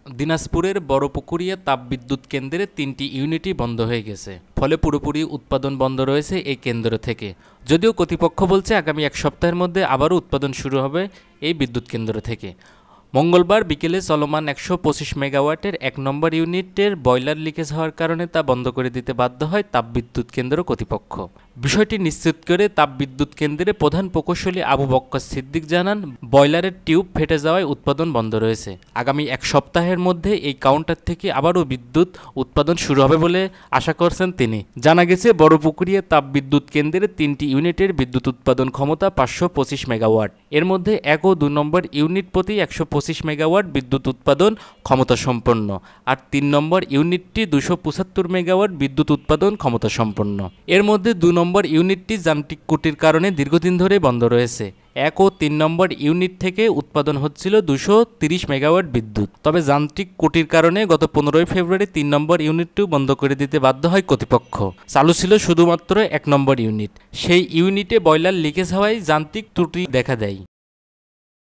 দিনাজপুরের বড়পুকুরিয়া তাপবিদ্যুৎ কেন্দ্রে ৩টি ইউনিটই বন্ধ হয়ে গেছে। ফলে পুরোপুরি উৎপাদন বন্ধ রয়েছে এই কেন্দ্র থেকে। যদিও কর্তৃপক্ষ বলছে আগামী এক সপ্তাহের মধ্যে আবারও উৎপাদন শুরু হবে এই বিদ্যুৎ কেন্দ্র থেকে। মঙ্গলবার বিকেলে চলমান ১২৫ মেগাওয়াটের ১ নম্বর ইউনিটের বয়লার লিকেজ হওয়ার কারণে তা বন্ধ করে দিতে বাধ্য হয় তাপবিদ্যুৎ কেন্দ্র কর্তৃপক্ষ। বিষয়টি নিশ্চিত করে তাপবিদ্যুৎ কেন্দ্রের প্রধান প্রকৌশলী আবু বক্কর সিদ্দিক জানান, বয়লারের টিউব ফেটে যাওয়ায় উৎপাদন বন্ধ রয়েছে। আগামী এক সপ্তাহের মধ্যে এই কাউন্টার থেকে আবারও বিদ্যুৎ উৎপাদন শুরু হবে বলে আশা করছেন তিনি। জানা গেছে, বড়পুকুরিয়া তাপবিদ্যুৎ কেন্দ্রের ৩টি ইউনিটের বিদ্যুৎ উৎপাদন ক্ষমতা ৫২৫ মেগাওয়াট। এর মধ্যে ১ ও ২ নম্বর ইউনিট প্রতি ১২৫ মেগাওয়াট বিদ্যুৎ উৎপাদন ক্ষমতা সম্পন্ন, আর ৩ নম্বর ইউনিটটি ২৭৫ মেগাওয়াট বিদ্যুৎ উৎপাদন ক্ষমতা সম্পন্ন। এর মধ্যে ২ নম্বর ইউনিটটি যান্ত্রিক ত্রুটির কারণে দীর্ঘদিন ধরে বন্ধ রয়েছে। ১ ও ৩ নম্বর ইউনিট থেকে উৎপাদন হচ্ছিল ২৩০ মেগাওয়াট বিদ্যুৎ। তবে যান্ত্রিক ত্রুটির কারণে গত ১৫ ফেব্রুয়ারি ৩ নম্বর ইউনিটটিও বন্ধ করে দিতে বাধ্য হয় কর্তৃপক্ষ। চালু ছিল শুধুমাত্র ১ নম্বর ইউনিট। সেই ইউনিটে বয়লার লিকেজ হওয়ায় যান্ত্রিক ত্রুটি দেখা দেয়।